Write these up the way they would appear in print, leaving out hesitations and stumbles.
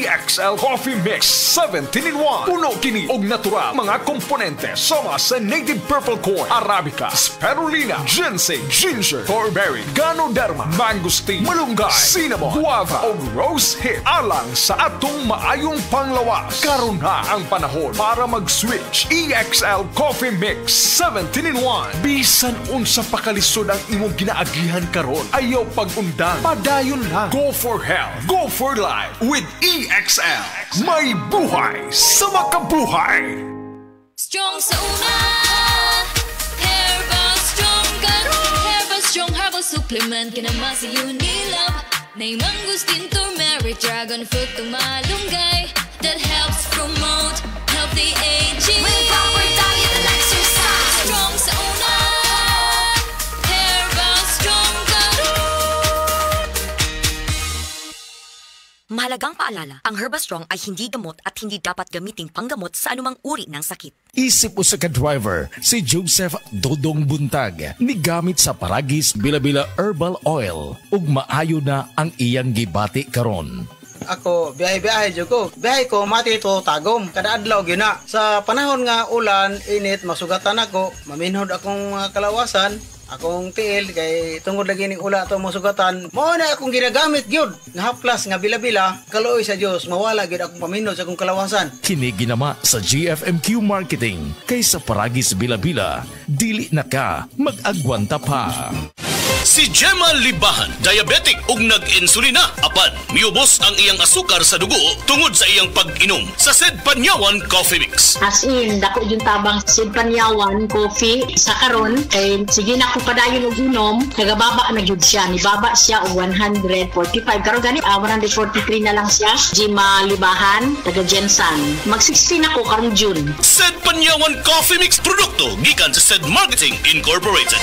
EXL Coffee Mix 17-in-1. Puno kini og natural mga komponente sama sa native purple corn, arabica, spirulina, ginseng, ginger, thornberry, ganoderma, mangosteen, malunggay, cinnamon, guava o rose hip alang sa atong maayong panglawas. Karon na ang panahon para mag-switch. EXL Coffee Mix 17-in-1. Bisan unsa pakalisod ang imong ginaagihan karon, ayaw pag-undang, padayon lang. Go for health, go for life with EXL. May buhay sa makabuhay. Strong sa una, Herbal Strong karon. Herbal Strong Herbal Supplement kinama sa Unilab. Nay mangosteen, turmeric, dragon fruit, tumalunggay that helps promote healthy aging. With proper diet and exercise. Strong sa una, Herbal Strong karon. Mahalagang paalala, ang Herbastrong ay hindi gamot at hindi dapat gamiting panggamot sa anumang uri ng sakit. Isip usa ka driver, si Joseph Dodong Buntag, migamit sa Paragis Bila-Bila Herbal Oil ug maayo na ang iyang gibati karon. Ako, biyahe-biyahe dyan ko. Biyahe ko, mati ito tagom. Kada adlaw gina. Sa panahon nga ulan, init, masugatan ako. Maminhod akong kalawasan. Akong tiil, kay tungod lagi ning ula ito masugatan. Mao na akong ginagamit gyud nga haplas nga bila-bila. Kaluoy sa Dios, mawala gyud akong paminhod sa akong kalawasan. Kini ginama sa GFMQ Marketing. Kay sa Paragis Bila-Bila, dili na ka mag-agwanta pa. Si Gemma Libahan, diabetic ug nag-insulina. Apan, miubos ang iyang asukar sa dugo tungod sa iyang pag-inom sa Sed Panyawan Coffee Mix. As in, dako yung tabang Sed Panyawan Coffee sa karon kay sige na ko padayon og inom, nagababa na gyud siya. Nibaba siya og 145. Karon gani 143 na lang siya. Gemma Libahan, taga Jensan. Mag-16 ako karong June. Sed Panyawan Coffee Mix produkto gikan sa Sed Marketing Incorporated.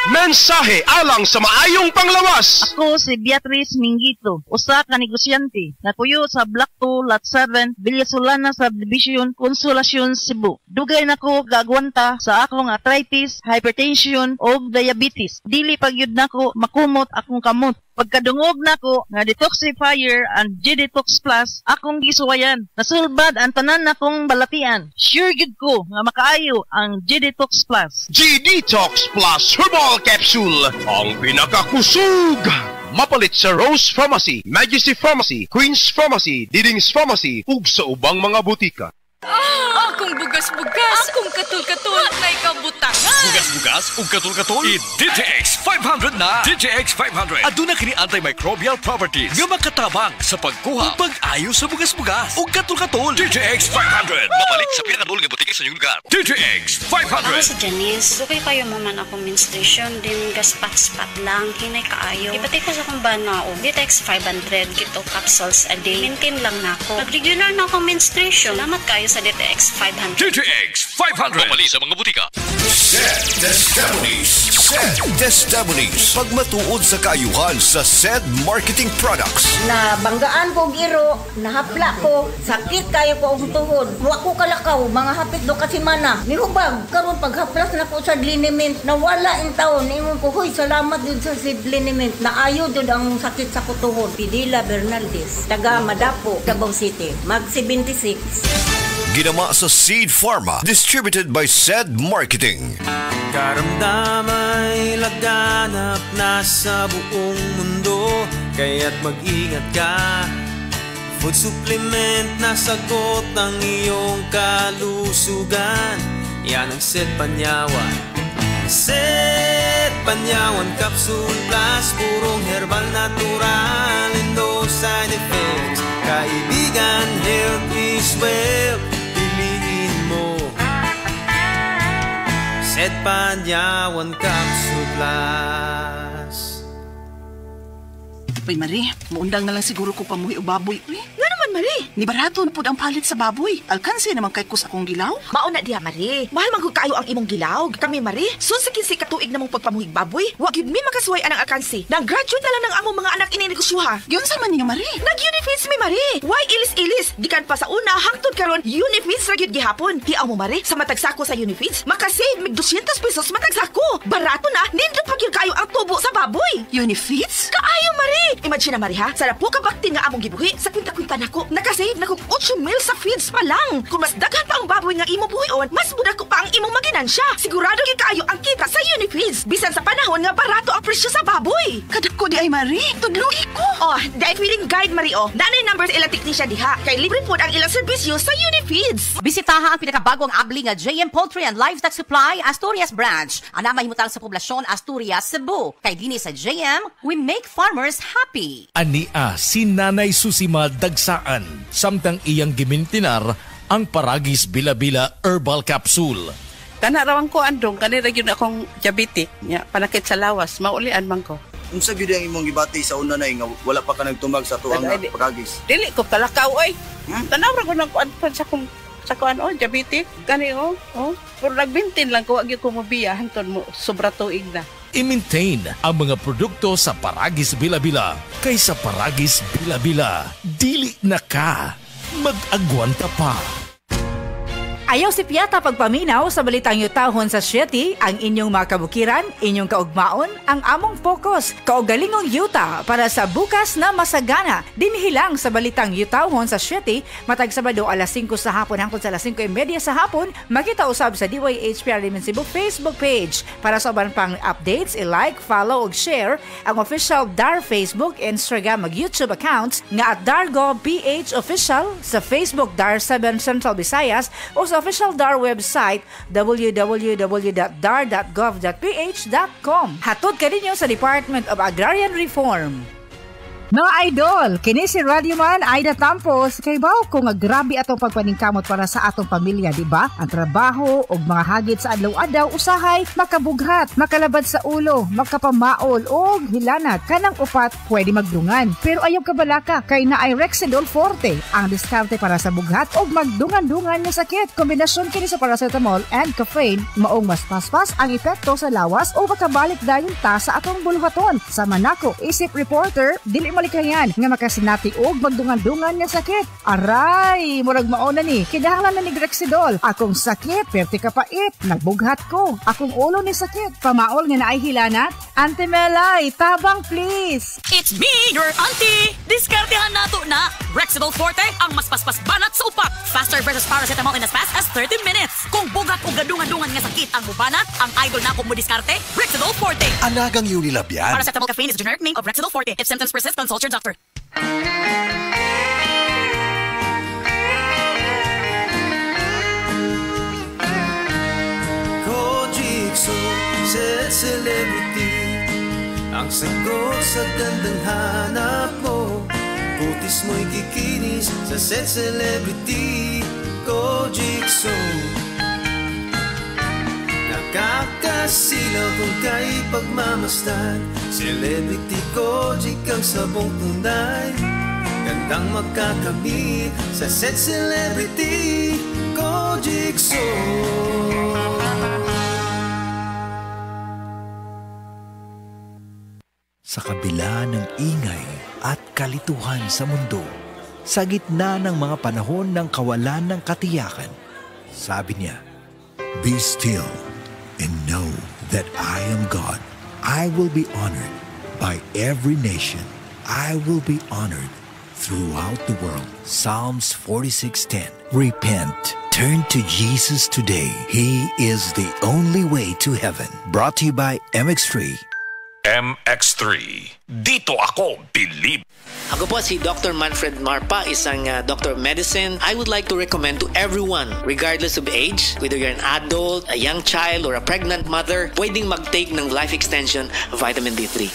Mensahe alang sa maayong panglawas. Ako si Beatrice Mingito, usa ka negosyante, nakuyo sa Block 2, Lot 7, Villasolana Subdivision, Consolacion, Cebu. Dugay nako gagwanta sa akong arthritis, hypertension o diabetes. Dili pagyud nako makumot akong kamot. Pagkadungog nako nga detoxifier and G-Detox Plus akong gisuwayan. Nasulbad ang tanan nakong balatian. Sure gid ko nga makaayo ang G-Detox Plus. G-Detox Plus Herbal Capsule, ang pinakakusog. Mapalit sa Rose Pharmacy, Majesty Pharmacy, Queen's Pharmacy, Diding's Pharmacy, ug sa ubang mga butika. Akong bugas-bugas, akong katul-katul, may kabutangan. Bugas-bugas ug katul-katul. I-DTX 500 na. DTX 500. Aduna kini antimicrobial properties nga makatabang sa pagkuha ug pag-ayo sa bugas-bugas ug katul-katul. DTX 500. Mapalit sa pinakadul nga butika sa inyong lugar. DTX 500. Ako sa Janice, dugay kayo mo man ako menstruation, din gaspat-spat lang, hinay kaayo. Ipati ko sa kong banao, DTX 500, kito capsules a day. Maintain lang na ako. Pag regular na akong menstruation, salamat kayo sa DTX 500. DTX 500. Mapali sa mga butika. Sed Testimonies. Pagmatuod sa kaayuhan sa Sed Marketing Products. Nabanggaan ko giro, nahapla ko, sakit kayo ko ang tuhod. Wa ko kalakaw, mga hapit do kasi mana. Nihubag, karon paghaplas na ko sa liniment, nawala in taon. Ingon ko, hoy, salamat din sa Sed liniment. Naayo din ang sakit sa kutuhod. Pidila Bernaldez, taga Madapo, Davao City, mag 76. Ginama sa Seed Pharma, distributed by Sed Marketing. Karamdamay laganap na sa buong mundo, kaya't mag-ingat ka. Food supplement na sagot ang iyong kalusugan. Yan ang Sed Panyawan. Sed Panyawan Capsule Plus, purong herbal natural and no side effects. Kaibigan, health is wealth. Sed Panyawan Capsule Plus. Uy, Marie, maundang na lang siguro ko pamuhi o baboy. Uy, nga naman, Marie. Ni barato na po ang palit sa baboy. Alkansi naman kay kus akong gilaw. Mauna diha, Marie. Mahal magod kayo ang imong gilaw. Kami, Marie, sunsakin si katuig namong pagpamuhig baboy. Wag yun mi makasuway anang alkansi. Nag-graduate na lang ng among mga anak ininegosyoha. Yun sa man niya, Marie. Nag-unifeeds mi, Marie. Why ilis-ilis? Gikan pa sa una, hangtod karon unifeeds ra gyud gihapon. Hiaw mo, Marie, sa matagsako sa unifeeds, makasave mig 200 pesos matagsako. Barato na, nindot pa gyud kayo ang tubo sa baboy. Unifeeds? Kaayo, Marie. Imagine na Mariha, sa napo ka bakti nga among gibuhi, sa kwinta-kwinta nako, nakasave na kong 8 mil sa feeds pa lang. Kung mas daghan pa ang baboy nga imo buhion, mas muda ko pa ang imong maginansya. Sigurado gyud kaayo ang kita sa Unifeeds. Bisan sa panahon nga barato ang presyo sa baboy. Kadako di ay Marie, tudluhi ko. Oh, dahil feeling guide Mario, nanay numbers ilang teknisya diha. Kay libre po ang ilang serbisyo sa Unifeeds. Bisitaha ang pinakabagong abli nga JM Poultry and Livestock Supply Asturias Branch. Ana mahimutang sa poblasyon Asturias, Cebu. Kay dinhi sa JM, we make farmers happy. Ania si Nanay Susima Dagsaan, samtang iyang gimintinar ang Paragis Bila-Bila Herbal Capsule. Kanarawang ko andong, kanira yun akong diabetic, nya, panakit sa lawas, maulian man ko. Unsa gyud ang imong gibati sa una na nga wala pa ka nagtumag sa tuang Paragis? Dili ko kalakaw oy. Tanawra ko nang kuan sa kuan diabetic, kani pero nagbintin lang ko agi ko mobiya hangtod mo sobra tuig na. I-maintain ang mga produkto sa Paragis Bila-Bila. Kaysa Paragis Bila-Bila, dili na ka mag-agwanta pa. Ayaw si Piata pagpaminaw sa balitang yutahon sa Sieti, ang inyong mga kabukiran, inyong kaugmaon, ang among focus, kaugalingong yuta para sa bukas na masagana. Dinhilang sa balitang yutahon sa Sieti, matag Sabado alas 5 sa hapon hangtod sa alas 5:30 sa hapon, makita usab sa DYHPR Limen Cebu Facebook page. Para sa uban pang updates, i-like, follow ug share ang official DAR Facebook, Instagram ug YouTube accounts nga @Dargo PH Official sa Facebook DAR 7 Central Visayas o sa official DAR website www.dar.gov.ph.com. Hatod kaninyo sa Department of Agrarian Reform. Mga idol, kini si Radioman Aida Tampos, kay bawo ko nga grabe atong pagpaningkamot para sa atong pamilya, di ba? Ang trabaho ug mga hagit sa adlaw-adlaw usahay makabughat, makalabad sa ulo, makapamaol og hilanat kanang upat pwede magdungan. Pero ayaw ka balaka kay naay Rexidol Forte, ang diskarte para sa bughat ug magdungan-dungan nga sakit. Kombinasyon kini sa paracetamol and caffeine, maong mas paspas ang epekto sa lawas o makabalik dayon ta sa atong buluhaton. Sa manako, isip reporter, dili malikayan nga makasinati og magdungan-dungan nga sakit. Aray, murag mauna ni. Kinahanglan na ni Rexidol. Akong sakit, perti kapait, nagbughat ko. Akong ulo ni sakit, pamaol nga naay hilanat. Auntie Melay, tabang please. It's me, your auntie. Diskartehan nato na. Rexidol Forte, ang mas paspas banat sa upak. Faster versus paracetamol in as fast as 30 minutes. Kung bugat o gadungan-dungan nga sakit ang bubanat, ang idol na kung mo diskarte, Rexidol Forte. Alagang Unilab yan. Paracetamol caffeine is a generic name of Rexidol Forte. If symptoms persist, consult your doctor. Kojikso, set celebrity, ang sagot sa gandang hanap mo. Putis mo'y kikinis sa set celebrity. Kojikso, nakakasilaw kung kay pagmamasdan. Celebrity Kojic ang sabong tunay. Gandang magkakamit sa set celebrity Kojic Sa kabila ng ingay at kalituhan sa mundo, sa gitna ng mga panahon ng kawalan ng katiyakan, sabi niya, "Be still and know that I am God. I will be honored by every nation. I will be honored throughout the world." Psalms 46:10. Repent. Turn to Jesus today. He is the only way to heaven. Brought to you by MX3. MX3. Dito ako believe. Ako po si Dr. Manfred Marpa, isang Doctor of Medicine. I would like to recommend to everyone, regardless of age, whether you're an adult, a young child, or a pregnant mother, pwedeng mag-take ng life extension vitamin D3.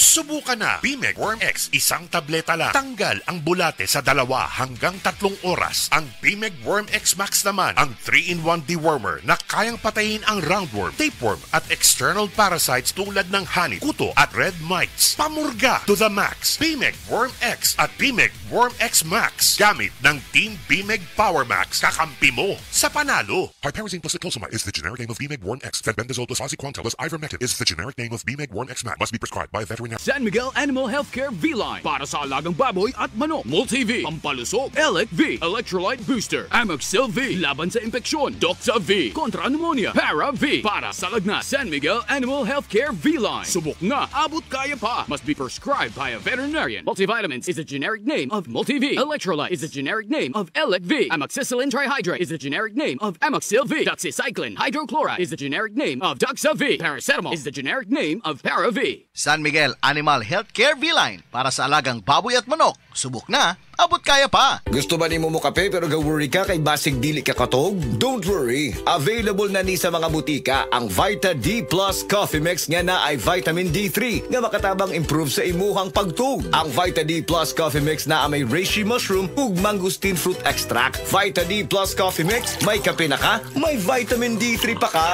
Subukan na Bimeg Worm X, isang tableta lang. Tanggal ang bulate sa 2 hanggang 3 oras. Ang Bimeg Worm X Max naman, ang 3-in-1 dewormer na kayang patayin ang roundworm, tapeworm at external parasites tulad ng honey, kuto at red mites. Pamurga to the max. Bimeg Worm X at Bimeg Worm X Max. Gamit ng Team Bimeg Power Max, kakampi mo sa panalo. Piperazine plus Cyclosama is the generic name of Bimeg Worm X. Fenbendazole plus oxyquantel plus ivermectin is the generic name of Bimeg Worm X Max. Must be prescribed by a veterinarian. San Miguel Animal Healthcare V-Line para sa alagang baboy at manok. Multi-V, pampalusog. Elec V, Electrolyte Booster. Amoxil V, laban sa impeksyon. Doxa V, kontra pneumonia. Para V, para sa lagnat. San Miguel Animal Healthcare V-Line. Subok na, abot kaya pa. Must be prescribed by a veterinarian. Multivitamins is a generic name of Multi-V. Electrolyte is a generic name of Elec V. Amoxicillin trihydrate is the generic name of Amoxil V. Doxycycline hydrochloride is the generic name of Doxa V. Paracetamol is the generic name of Para V. San Miguel Animal Healthcare V-Line para sa alagang baboy at manok. Subok na, abot kaya pa. Gusto ba ni mo kape pero ga-worry ka kay basig dili ka katog? Don't worry. Available na ni sa mga butika ang Vita D Plus Coffee Mix nga na ay vitamin D3 nga makatabang improve sa imuhang pagtug. Ang Vita D Plus Coffee Mix na may reishi mushroom ug mangosteen fruit extract. Vita D Plus Coffee Mix, may kape na ka, may vitamin D3 pa ka.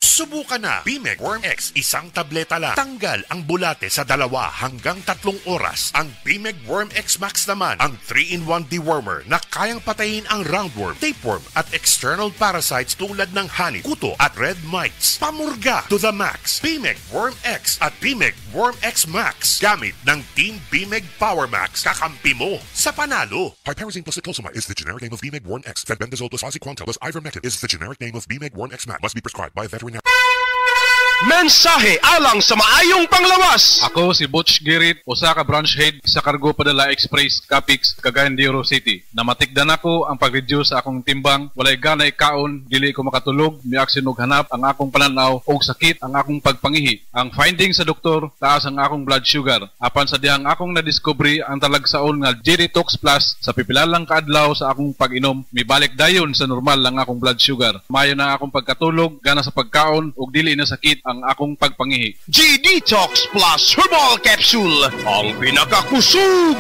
Subukan na Bimeg Worm X, isang tableta lang. Tanggal ang bulate sa 2 hanggang 3 oras. Ang Bimeg Worm X Max naman, ang 3-in-1 dewormer na kayang patayin ang roundworm, tapeworm at external parasites tulad ng honey, kuto at red mites. Pamurga to the max. Bimeg Worm X at Bimeg Worm X Max. Gamit ng Team Bimeg Power Max, kakampi mo sa panalo. Piperazine plus Cyclosama is the generic name of Bimeg Worm X. Fenbendazole plus oxyquantel plus ivermectin is the generic name of Bimeg Worm X Max. Must be prescribed by a veterinarian. Mensahe alang sa maayong panglawas. Ako si Butch Girit, usa ka branch head sa Cargo Padala Express, Capix, Cagayan de Oro City. Namatikdan ako ang pag-reduce sa akong timbang, walay ganay kaon, dili ko makatulog, miaksin og hanap ang akong pananaw og sakit ang akong pagpangihi. Ang finding sa doktor, taas ang akong blood sugar. Apan sa dihang akong nadiscovery ang talagsaon nga G-Detox Plus sa pipilalang kaadlaw sa akong pag-inom, mibalik dayon sa normal lang akong blood sugar. Mayo na akong pagkatulog, gana sa pagkaon ug dili na sakit ang akong pagpangihi. G-Detox Plus Herbal Capsule, ang pinakakusog.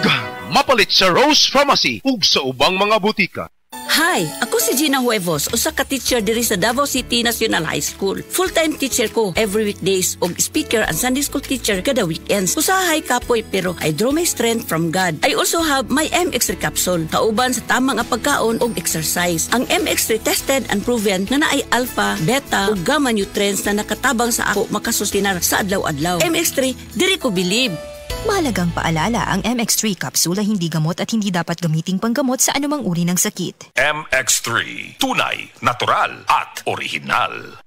Mapalit sa Rose Pharmacy ug sa ubang mga butika. Hi, ako si Gina Huevos, usa ka teacher diri sa Davao City National High School. Full-time teacher ko every weekdays og speaker and Sunday school teacher kada weekends. Usahay kapoy pero I draw my strength from God. I also have my MX3 capsule, kauban sa tamang pagkaon og exercise. Ang MX3 tested and proven na naay alpha, beta ug gamma nutrients na nakatabang sa ako makasustinar sa adlaw-adlaw. MX3, diri ko believe. Mahalagang paalala, ang MX3 capsule ay hindi gamot at hindi dapat gamiting panggamot sa anumang uri ng sakit. MX3, tunay, natural at original.